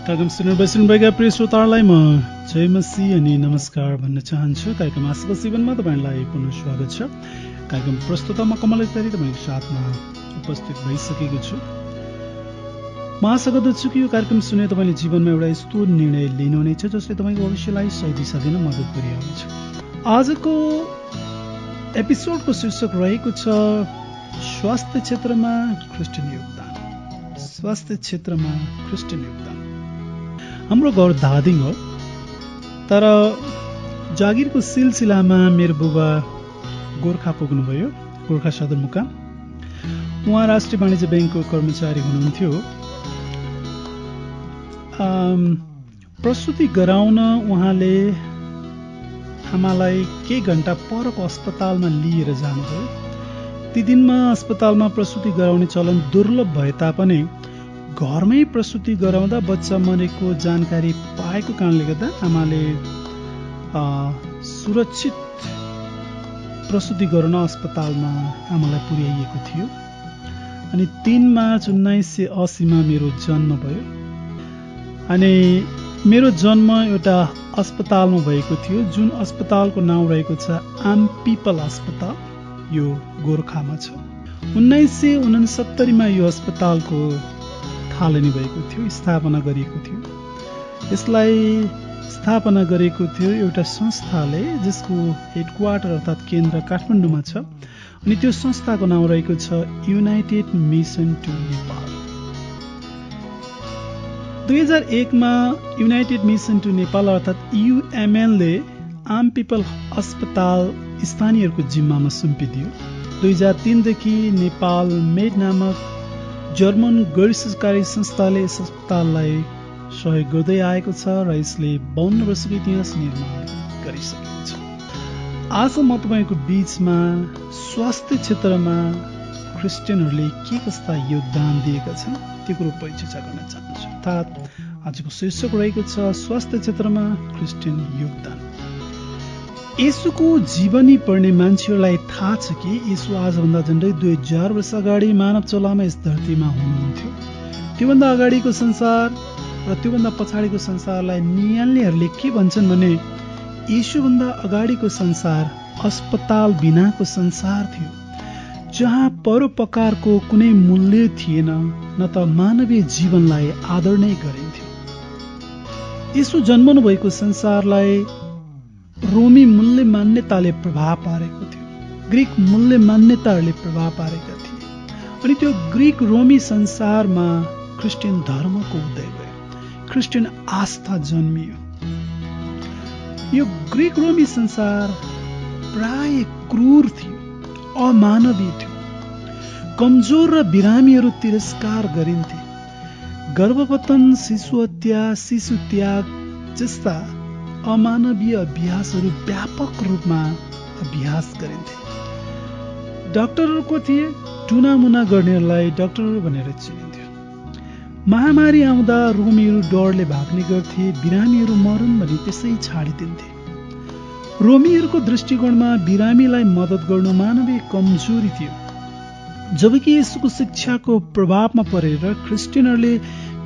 कार्यक्रम सुनेर बसिनुभएका प्रिय श्रोताहरूलाई म जय मसीह अनि नमस्कार भन्न चाहन्छु। कार्यक्रम आशाको जीवनमा तपाईँलाई पुनः स्वागत छ। कार्यक्रम प्रस्तुतमा कमल इत्यादि तपाईँको साथमा उपस्थित भइसकेको छु। म आशा गर्दछु कि यो कार्यक्रम सुने तपाईँले जीवनमा एउटा यस्तो निर्णय लिनुहुनेछ जसले तपाईँको भविष्यलाई सही दिशा दिन मद्दत गरिरहेछ। आजको एपिसोडको शीर्षक रहेको छ स्वास्थ्य क्षेत्रमा क्रिस्चियन योगदान। स्वास्थ्य क्षेत्रमा क्रिस्चियन योगदान। हाम्रो घर धादिङ हो, तर जागिरको सिलसिलामा मेरो बुबा गोर्खा पुग्नुभयो, गोर्खा सदरमुकाम। उहाँ राष्ट्रिय वाणिज्य ब्याङ्कको कर्मचारी हुनुहुन्थ्यो। प्रसुति गराउन उहाँले आमालाई केही घण्टा परको अस्पतालमा लिएर जानुभयो। ती दिनमा अस्पतालमा प्रसुति गराउने चलन दुर्लभ भए तापनि घरमै प्रसुति गराउँदा बच्चा मरेको जानकारी पाएको कारणले गर्दा आमाले सुरक्षित प्रसुति गराउन अस्पतालमा आमालाई पुर्याइएको थियो। अनि 3 मार्च 1980 मेरो जन्म भयो। अनि मेरो जन्म एउटा अस्पतालमा भएको थियो, जुन अस्पतालको नाउँ रहेको छ आम पिपल अस्पताल। यो गोर्खामा छ। 1969 यो अस्पतालको थालनी भएको थियो, स्थापना गरिएको थियो। यसलाई स्थापना गरेको थियो एउटा संस्थाले, जसको हेडक्वार्टर अर्थात् केन्द्र काठमाडौँमा छ। अनि त्यो संस्थाको नाउँ रहेको छ United Mission to Nepal. 2001 United Mission to Nepal अर्थात् युएमएनले आम पिपल अस्पताल स्थानीयहरूको जिम्मामा सुम्पिदियो। 2003 देखि नेपाल मेड नामक जर्मन गैर सरकारी संस्थाले यस अस्पताललाई सहयोग गर्दै आएको छ र यसले 52 वर्षको इतिहास निर्माण गरिसकेको छ। आज म तपाईँको बीचमा स्वास्थ्य क्षेत्रमा क्रिस्चियनहरूले के कस्ता योगदान दिएका छन् त्यो कुरो परिचर्चा गर्न चाहन्छु। अर्थात् आजको शीर्षक रहेको छ स्वास्थ्य क्षेत्रमा क्रिस्चियन योगदान। येशूको जीवनी पढ्ने मान्छेहरूलाई थाहा छ कि येशू आजभन्दा झन्डै 2000 वर्ष अगाडि मानव चोलामा यस धरतीमा हुनुहुन्थ्यो। त्योभन्दा अगाडिको संसार र त्योभन्दा पछाडिको संसारलाई नियाल्नेहरूले के भन्छन् भने येशूभन्दा अगाडिको संसार अस्पताल बिनाको संसार थियो, जहाँ परोपकारको कुनै मूल्य थिएन, न त मानवीय जीवनलाई आदर नै गरिन्थ्यो। येशू जन्मनु भएको संसारलाई रोमी मूल्य मान्यताले प्रभाव पारेको थियो, ग्रीक मूल्य मान्यताहरूले प्रभाव पारेका थिए। अनि त्यो ग्रीक रोमी संसारमा क्रिस्चियन धर्मको उदय भयो, क्रिस्चियन आस्था जन्मियो। यो ग्रीक रोमी संसार प्राय क्रूर थियो, अमानवीय थियो। कमजोर र बिरामीहरू तिरस्कार गरिन्थे। गर्भपतन, शिशु हत्या, शिशु त्याग जस्ता अमानवीय अभ्यासहरू व्यापक रूपमा अभ्यास गरिन्थे। डाक्टरहरूको थिए, टुनामुना गर्नेहरूलाई डाक्टरहरू भनेर चिनिन्थ्यो। महामारी आउँदा रोमीहरू डरले भाग्ने गर्थे, बिरामीहरू मरुन् भनी त्यसै छाडिदिन्थे। रोमीहरूको दृष्टिकोणमा बिरामीलाई मद्दत गर्नु मानवीय कमजोरी थियो। जबकि यसको शिक्षाको प्रभावमा परेर क्रिस्चियनहरूले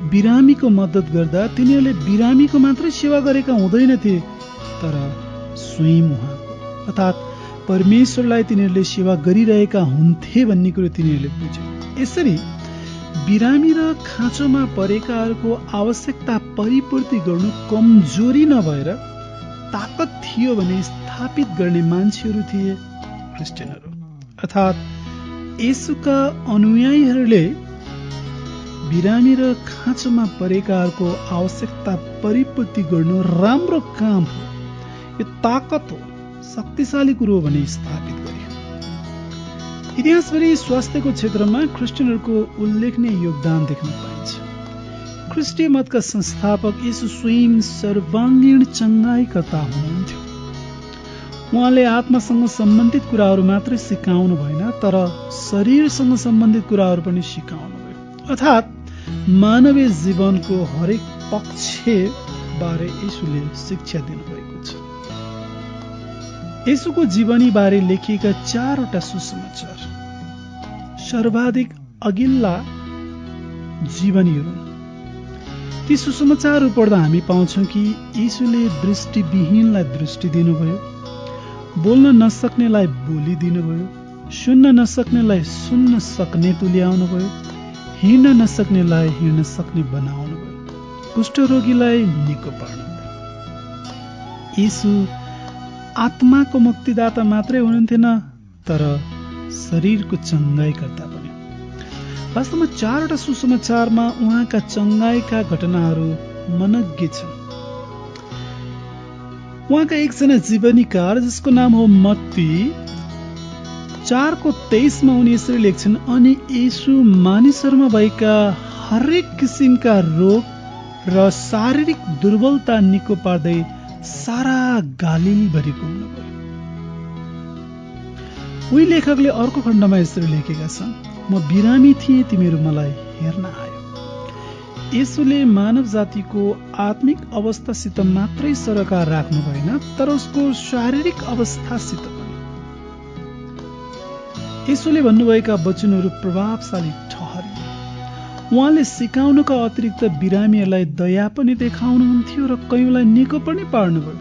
बिरामीको मद्दत गर्दा तिनीहरूले बिरामीको मात्रै सेवा गरेका हुँदैनथे, तर स्वयं उहाँको अर्थात् परमेश्वरलाई तिनीहरूले सेवा गरिरहेका हुन्थे भन्ने कुरो तिनीहरूले बुझे। यसरी बिरामी र खाँचोमा परेकाहरूको आवश्यकता परिपूर्ति गर्नु कमजोरी नभएर ताकत थियो भने स्थापित गर्ने मान्छेहरू थिए क्रिस्चियनहरू। अर्थात् येशूका अनुयायीहरूले बिरामी र खाँचोमा परेकाहरूको आवश्यकता परिपूर्ति गर्नु राम्रो काम हो, यो ताकत हो, शक्तिशाली कुरो हो भने स्थापित गर्यो। इतिहासभरि स्वास्थ्यको क्षेत्रमा क्रिस्चियनहरूको उल्लेखनीय योगदान देख्न पाइन्छ। ख्रिस्टीय मतका संस्थापक येशू स्वयं सर्वाङ्गीण चङ्गाईकर्ता हुनुहुन्थ्यो। उहाँले आत्मासँग सम्बन्धित कुराहरू मात्रै सिकाउनु भएन, तर शरीरसँग सम्बन्धित कुराहरू पनि सिकाउनु भयो। अर्थात् मानवीय जीवनको हरेक पक्ष बारे येशूले शिक्षा दिनुभएको छ। येशूको जीवनी बारे लेखिएका 4वटा सुसमाचार सर्वाधिक अघिल्ला जीवनीहरू ती सुसमाचारहरू पढ्दा हामी पाउँछौँ कि यीशुले दृष्टिविहीनलाई दृष्टि दिनुभयो, बोल्न नसक्नेलाई बोली दिनुभयो, सुन्न नसक्नेलाई सुन्न सक्ने तुल्याउनुभयो, हिँड्न नसक्नेलाई हिँड्न सक्ने बनाउनुभयो, कुष्ठरोगीलाई निको पार्नुभयो। यीशु आत्माको मुक्तिदाता मात्रै हुनुहुन्थेन, तर शरीरको चङ्गाइकर्ता पनि। वास्तवमा 4वटा सुसमाचारमा उहाँका चङ्गाइका घटनाहरू मनज्ञ छन्। उहाँका एकजना जीवनीकार जसको नाम हो मत्ती 4:23 उनी यसरी लेख्छन्, अनि यीशु मानिसहरूमा भएका हरेक किसिमका रोग र शारीरिक दुर्बलता निको पार्दै सारा गालिलभरि घुम्नुभयो। उही लेखकले अर्को खण्डमा यसरी लेखेका छन्, म बिरामी थिएँ, तिमीहरू मलाई हेर्न आयो। येशूले मानव जातिको आत्मिक अवस्थासित मात्रै सरोकार राख्नु भएन, तर उसको शारीरिक अवस्थासित पनि। येशूले भन्नुभएका वचनहरू प्रभावशाली ठहरे। उहाँले सिकाउनुका अतिरिक्त बिरामीहरूलाई दया पनि देखाउनुहुन्थ्यो र कयौँलाई निको पनि पार्नुभयो।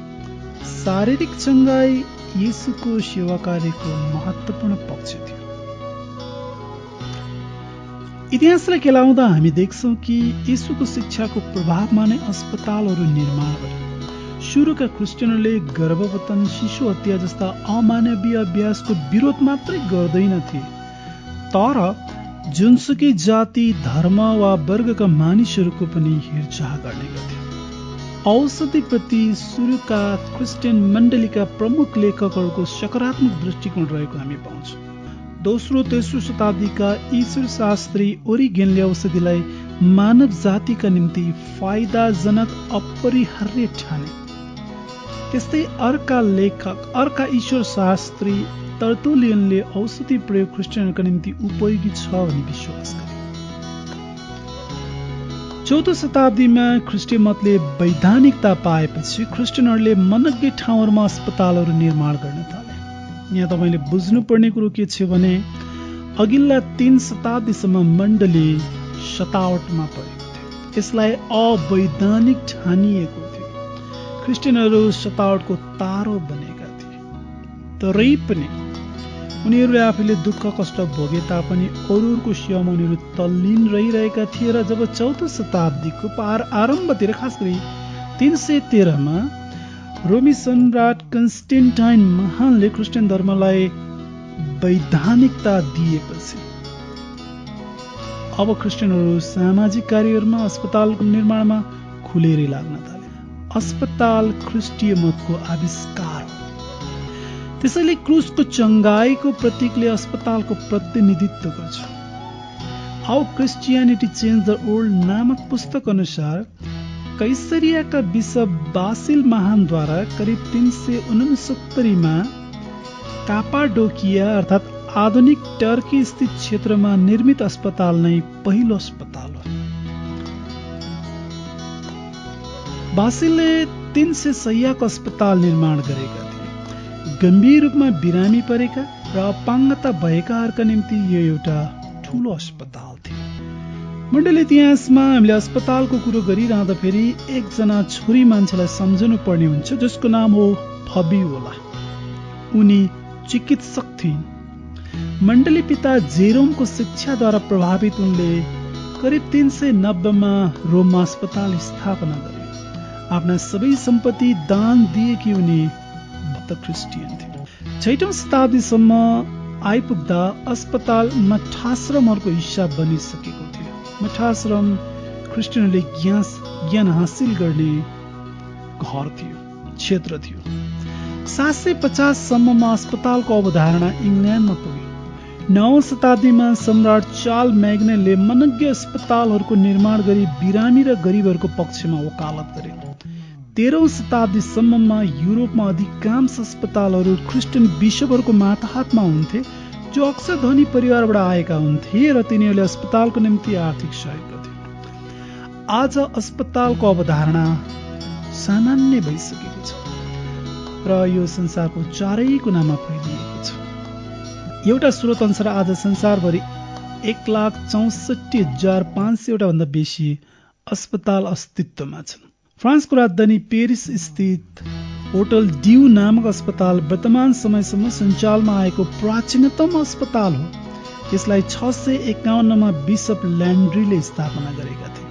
शारीरिक चङ्गाई येशूको सेवा कार्यको महत्त्वपूर्ण पक्ष थियो। इतिहासलाई केलाउँदा हामी देख्छौँ कि येशूको शिक्षाको प्रभावमा नै अस्पतालहरू निर्माण भए। सुरुका क्रिस्चियनहरूले गर्भवतन, शिशु हत्या जस्ता अमानवीय अभ्यासको विरोध मात्रै गर्दैनथे, तर जुनसुकै जाति, धर्म वा वर्गका मानिसहरूको पनि हेरचाह गर्ने गर्थे। औषधिप्रति सुरुका क्रिस्चियन मण्डलीका प्रमुख लेखकहरूको सकारात्मक दृष्टिकोण रहेको हामी पाउँछौँ। दोस्रो तेस्रो शताब्दीका ईश्वरशास्त्री ओरिगेनले औषधिलाई मानव जातिका निम्ति फाइदाजनक अपरिहार्य ठाने। त्यस्तै अर्का ईश्वरशास्त्री तर्तुलियनले औषधि प्रयोग क्रिस्चियनहरूका निम्ति उपयोगी छ भनी विश्वास गरे। चौथो शताब्दीमा ख्रिस्टीय मतले वैधानिकता पाएपछि क्रिस्चियनहरूले मनज्ञ ठाउँहरूमा अस्पतालहरू निर्माण गर्न थाले। यहाँ तपाईँले बुझ्नुपर्ने कुरो के छ भने अघिल्ला 3 शताब्दीसम्म मण्डली सतावटमा परेको थियो। यसलाई अवैधानिक ठानिएको थियो। क्रिस्चियनहरू सतावटको तारो बनेका थिए। तरै पनि उनीहरूले आफूले दुःख कष्ट भोगे तापनि अरूहरूको सेवामा उनीहरू तल्लीन रहिरहेका थिए। र जब चौथो शताब्दीको आरम्भतिर, खास गरी 313 रोमी सम्राट कन्स्टेन्टाइन महानले क्रिस्चियन धर्मलाई वैधानिकता दिएपछि अब क्रिस्चियनहरू सामाजिक कार्यहरूमा, अस्पतालको निर्माणमा खुलेरै लाग्न थाले। अस्पताल ख्रिस्टीय मतको आविष्कार हो। त्यसैले क्रुसको चङ्गाईको प्रतीकले अस्पतालको प्रतिनिधित्व गर्छ। How Christianity change the world नामक पुस्तक अनुसार कैसरियाका बिशप बासिल महानद्वारा करिब 369 कापाडोकिया अर्थात् आधुनिक टर्की स्थित क्षेत्रमा निर्मित अस्पताल नै पहिलो अस्पताल हो। बासिलले 300 शय्याको अस्पताल निर्माण गरेका थिए। गम्भीर रूपमा बिरामी परेका र अपाङ्गता भएकाहरूका निम्ति यो एउटा ठूलो अस्पताल थियो। मण्डली इतिहासमा हामीले अस्पतालको कुरो गरिरहँदा फेरि एकजना छोरी मान्छेलाई सम्झनु पर्ने हुन्छ जसको नाम हो फबियोला। उनी चिकित्सक थिइन्। मण्डली पिता जेरोमको शिक्षाद्वारा प्रभावित उनले करिब 390 रोममा अस्पताल स्थापना गरे। आफ्ना सबै सम्पत्ति दान दिएकी उनी भक्त क्रिस्चियन थिए। 6औं शताब्दीसम्म आइपुग्दा अस्पताल मठाश्रमहरूको हिस्सा बनिसकेको थियो। मठाश्रम क्रिस्चियनहरूले ज्ञान हासिल गर्ने घर थियो, क्षेत्र थियो। 750 सम्ममा अस्पतालको अवधारणा इङ्ल्यान्डमा पुग्यो। 9औं शताब्दीमा सम्राट चार्ल्स मैग्नेले मनज्ञ अस्पतालहरूको निर्माण गरी बिरामी र गरिबहरूको पक्षमा वकालत गरे। 13औं शताब्दीसम्ममा युरोपमा अधिकांश अस्पतालहरू क्रिस्चियन बिशपहरूको माताहतमा हुन्थे, जो अक्सर धनी परिवारबाट आएका हुन्थे र तिनीहरूले अस्पतालको निम्ति आर्थिक सहयोग गर्थे। आज अस्पतालको अवधारणा सामान्य भइसकेको छ र यो संसारको चारै कुनामा फैलिएको छ। एउटा स्रोत अनुसार आज संसारभरि 1,64,500 भन्दा बेसी अस्पताल अस्तित्वमा छन्। फ्रान्सको राजधानी पेरिस स्थित होटल ड्यू नामक अस्पताल वर्तमान समयसम्म सञ्चालनमा आएको प्राचीनतम अस्पताल हो। यसलाई 651 मा बिशप ल्यान्ड्रीले स्थापना गरेका थिए।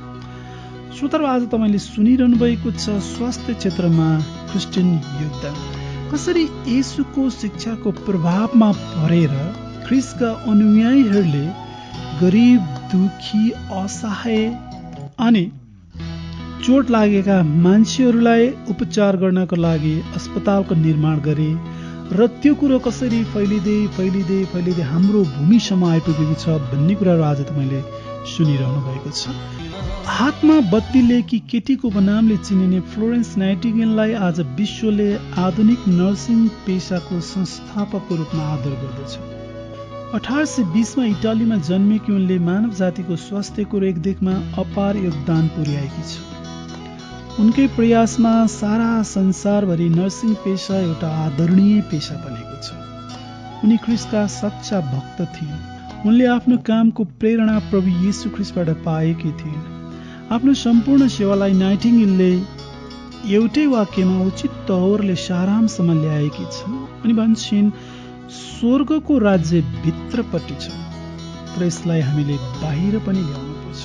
श्रोताहरू, आज तपाईले सुनिरहनु भएको छ स्वास्थ्य क्षेत्रमा क्रिस्चियन योगदान। कसरी येशूको शिक्षाको प्रभावमा परेर ख्रीष्टका अनुयायीहरूले गरिब, दुखी, असहाय अनि चोट लागेका मान्छेहरूलाई उपचार गर्नको लागि अस्पतालको निर्माण गरे र त्यो कुरो कसरी फैलिँदै हाम्रो भूमिसम्म आइपुगेको छ भन्ने कुराहरू आज तपाईँले सुनिरहनु भएको छ। हातमा बत्ती लिएकी केटीको बनामले चिनिने फ्लोरेन्स नाइटिङ्गेललाई आज विश्वले आधुनिक नर्सिङ पेसाको संस्थापकको रूपमा आदर गर्दछ। 1820 मा इटालीमा जन्मेकी उनले मानव जातिको स्वास्थ्यको रेखदेखमा अपार योगदान पुर्याएकी छ। उनकै प्रयासमा सारा संसारभरि नर्सिङ पेशा एउटा आदरणीय पेशा बनेको छ। उनी ख्रीष्टका सच्चा भक्त थिइन्। उनले आफ्नो कामको प्रेरणा प्रभु येशू ख्रीष्टबाट पाएकी थिइन्। आफ्नो सम्पूर्ण सेवालाई नाइटिङ्गेलले एउटै वाक्यमा उचित तौरले सारांशमा ल्याएकी छन्। उनी भन्छन्, स्वर्गको राज्य भित्रपट्टि छ, तर यसलाई हामीले बाहिर पनि ल्याउनु पर्छ।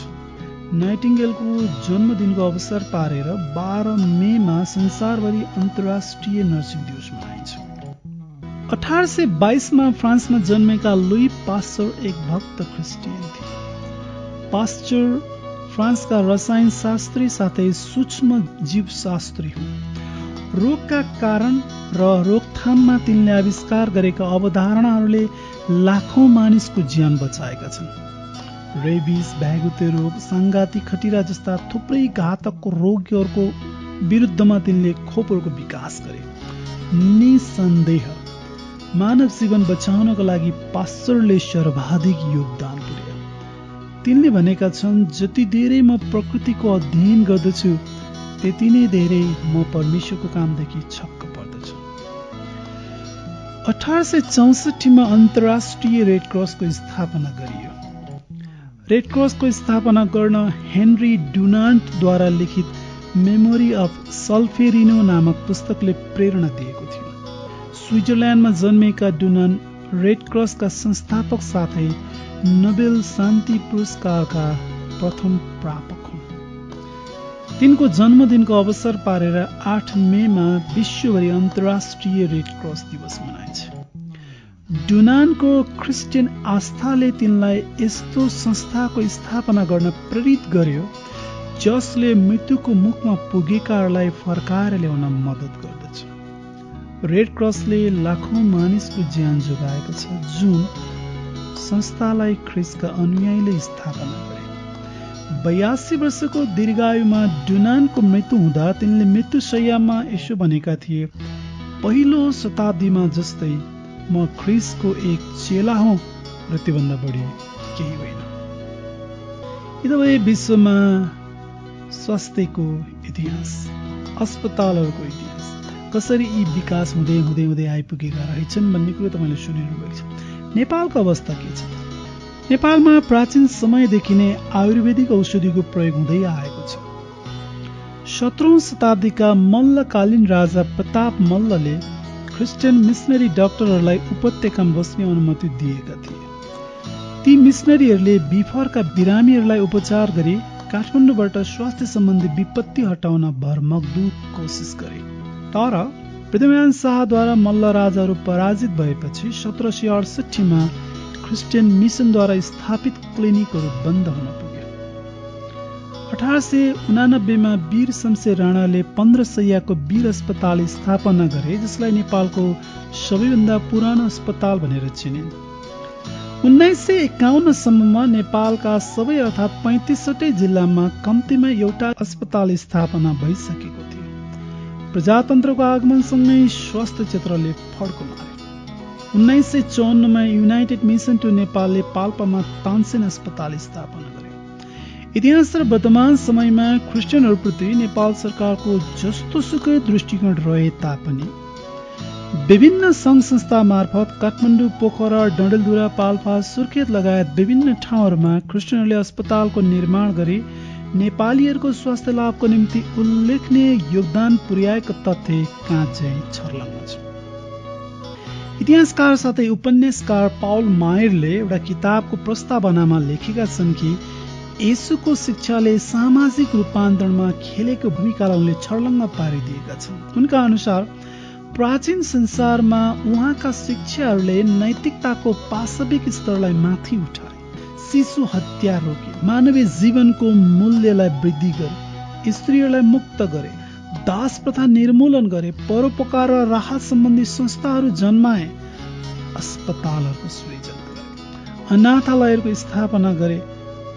नाइटिङ्गेलको जन्मदिनको अवसर पारेर 12 मेमा संसारभरि अन्तर्राष्ट्रिय नर्सिङ दिवस मनाइन्छ। 1822 मा फ्रान्समा जन्मेका लुई पास्चर एक भक्त क्रिस्चियन थिए। पास्चर फ्रान्सका रसायनशास्त्री साथै सूक्ष्म जीवशास्त्री हुन्। रोगका कारण र रोकथाममा तिनले आविष्कार गरेका अवधारणाहरूले लाखौं मानिसको ज्यान बचाएका छन्। रेबिस, भ्यागुते रोग, सांघातिक खटिरा जस्ता थुप्रै घातक रोगहरूको विरुद्धमा तिनले खोपहरूको विकास गरे। निसन्देह मानव जीवन बचाउनको लागि पास्चरले सर्वाधिक योगदान पुर्याए। तिनले भनेका छन्, जति धेरै म प्रकृतिको अध्ययन गर्दछु त्यति नै धेरै म परमेश्वरको कामदेखि छक्क पर्दछु। 1864 मा अन्तर्राष्ट्रिय रेड क्रसको स्थापना गरियो। रेड क्रसको स्थापना गर्न हेनरी डुनान्टद्वारा लिखित मेमोरी अफ सल्फेरिनो नामक पुस्तकले प्रेरणा दिएको थियो। स्विजरल्यान्डमा जन्मेका डुनान्ट रेड क्रसका संस्थापक साथै नोबेल शान्ति पुरस्कारका प्रथम प्रापक हुन्। तिनको जन्मदिनको अवसर पारेर 8 मेमा विश्वभरि अन्तर्राष्ट्रिय रेड क्रस दिवस मनाइन्छ। डुनान्टको क्रिस्चियन आस्थाले तिनलाई यस्तो संस्थाको स्थापना गर्न प्रेरित गर्यो जसले मृत्युको मुखमा पुगेकाहरूलाई फर्काएर ल्याउन मद्दत गर्दछ। रेड क्रसले लाखौं मानिसको ज्यान जोगाएको छ, जुन संस्थालाई ख्रीष्टका अनुयायीले स्थापना गरे। 82 वर्षको दीर्घायुमा डुनान्टको मृत्यु हुँदा तिनले मृत्युशय्यामा यसो भनेका थिए, पहिलो शताब्दीमा जस्तै म ख्रीष्टको एक चेला हुँ र त्योभन्दा बढी केही होइन। यी विश्वमा स्वास्थ्यको इतिहास, अस्पतालहरूको इतिहास, कसरी यी विकास हुँदै हुँदै हुँदै आइपुगेका रहेछन् भन्ने कुरो तपाईँले सुनिरहनुभएको छ। नेपालको अवस्था के छ? नेपालमा प्राचीन समयदेखि नै आयुर्वेदिक औषधिको प्रयोग हुँदै आएको छ। 17औं शताब्दीका मल्लकालीन राजा प्रताप मल्लले क्रिस्चियन मिसनरी डाक्टरहरूलाई उपत्यकामा बस्ने अनुमति दिएका थिए। ती मिसनरीहरूले बिफरका बिरामीहरूलाई उपचार गरी काठमाडौँबाट स्वास्थ्य सम्बन्धी विपत्ति हटाउन भरमग्दुर कोसिस गरे। तर पृथ्वीनारायण शाहद्वारा मल्ल राजाहरू पराजित भएपछि 1768 मा क्रिस्चियन मिसनद्वारा स्थापित क्लिनिकहरू बन्द हुन पुग्यो। 1889 मा वीर शमशेर राणाले 15 शैय्याको वीर अस्पताल स्थापना गरे, जसलाई नेपालको सबैभन्दा पुरानो अस्पताल भनेर चिनिन्। 1951 सम्ममा नेपालका सबै अर्थात् 65 जिल्लामा कम्तीमा एउटा अस्पताल स्थापना भइसकेको थियो। प्रजातन्त्रको आगमनसँगै स्वास्थ्य क्षेत्रले फड्को मारे। 1954 मा युनाइटेड मिसन टु नेपालले पाल्पामा तानसेन अस्पताल स्थापना गर्यो। इतिहास र वर्तमान समयमा क्रिस्चियनहरूप्रति नेपाल सरकारको जस्तो सुकै दृष्टिकोण रहे तापनि विभिन्न सङ्घ संस्था मार्फत काठमाडौँ, पोखरा, डडेलधुरा, पाल्पा, सुर्खेत लगायत विभिन्न ठाउँहरूमा क्रिस्चियनहरूले अस्पतालको निर्माण गरी नेपालीहरूको स्वास्थ्य लाभको निम्ति उल्लेखनीय योगदान पुर्याएको तथ्य काँचै छर्लङ्ग छ। इतिहासकार साथै उपन्यासकार पाउल मायरले एउटा किताबको प्रस्तावनामा लेखेका छन् कि येशूको शिक्षाले सामाजिक रूपान्तरणमा खेलेको भूमिकालाई उनले छर्लङ्ग पारिदिएका छन्। उनका अनुसार प्राचीन संसारमा उहाँका शिक्षाहरूले नैतिकताको पाशविक स्तरलाई माथि उठाए, शिशु हत्या रोके, मानवीय जीवनको मूल्यलाई वृद्धि गरे, स्त्रीहरूलाई मुक्त गरे, दास प्रथा निर्मूलन गरे, परोपकार र राहत सम्बन्धी संस्थाहरू जन्माए, अस्पतालहरूको सृजना गरे, अनाथालयहरूको स्थापना गरे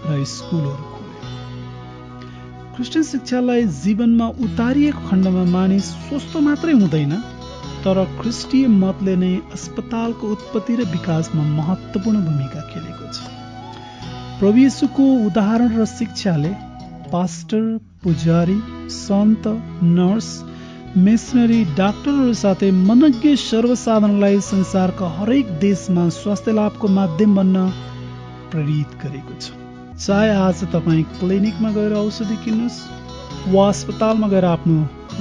र स्कुलहरू खोले। क्रिस्चियन शिक्षालाई जीवनमा उतारिएको खण्डमा मानिस स्वस्थ मात्रै हुँदैन, तर ख्रिस्टीय मतले नै अस्पतालको उत्पत्ति र विकासमा महत्त्वपूर्ण भूमिका खेलेको छ। प्रभु येशूको उदाहरण र शिक्षाले पास्टर, पुजारी, सन्त, नर्स, मिसनरी, डाक्टरहरू साथै मनज्ञ सर्वसाधारणलाई संसारका हरेक देशमा स्वास्थ्य लाभको माध्यम बन्न प्रेरित गरेको छ। चाहे आज तपाईँ क्लिनिकमा गएर औषधि किन्नुहोस् वा अस्पतालमा गएर आफ्नो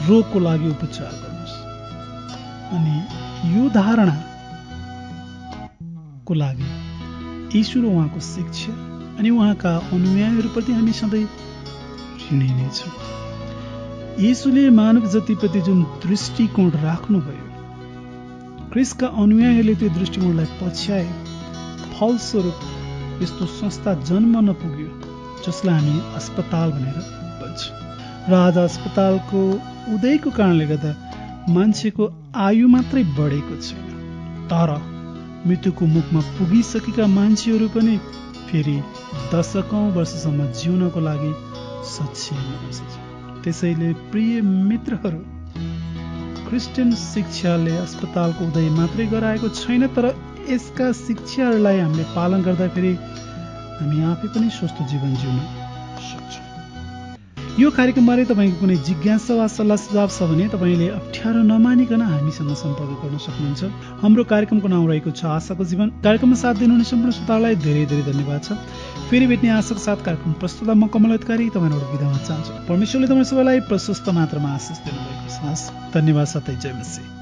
रोगको लागि उपचार गर्नुहोस्। अनि यो धारणाको लागि येशू र उहाँको शिक्षा अनि उहाँका अनुयायीहरूप्रति हामी सधैँ ऋणी नै छौँ। येशूले मानव जातिप्रति जुन दृष्टिकोण राख्नुभयो, क्रिस्टका अनुयायीहरूले त्यो दृष्टिकोणलाई पछ्याए, फलस्वरूप यस्तो संस्था जन्म नपुग्यो जसलाई हामी अस्पताल भनेर भन्छौँ। र आज अस्पतालको उदयको कारणले गर्दा मान्छेको आयु मात्रै बढेको छैन, तर मृत्युको मुखमा पुगिसकेका मान्छेहरू पनि फेरि दशकौं वर्षसम्म जिउनको लागि सक्षम हुनुहुन्छ। त्यसैले प्रिय मित्रहरू, क्रिस्चियन शिक्षाले अस्पतालको उदय मात्रै गराएको छैन, तर यसका शिक्षाहरूलाई हामीले पालन गर्दाखेरि हामी आफै पनि स्वस्थ जीवन जिउन सक्छौँ। यो कार्यक्रमबारे तपाईँको कुनै जिज्ञासा वा सल्लाह सुझाव छ भने तपाईँले अप्ठ्यारो नमानिकन हामीसँग सम्पर्क गर्न सक्नुहुन्छ। हाम्रो कार्यक्रमको नाउँ रहेको छ आशाको जीवन। कार्यक्रममा साथ दिनुहुने सम्पूर्ण श्रोताहरूलाई धेरै धेरै धन्यवाद छ। फेरि भेट्ने आशाको साथ कार्यक्रम प्रस्तुता म कमल अधिकारी तपाईँबाट बिदा हुन चाहन्छु। परमेश्वरले तपाईँ सबैलाई प्रशस्त मात्रामा आशिष दिनुभएको छ। धन्यवाद साथै जय मसीह।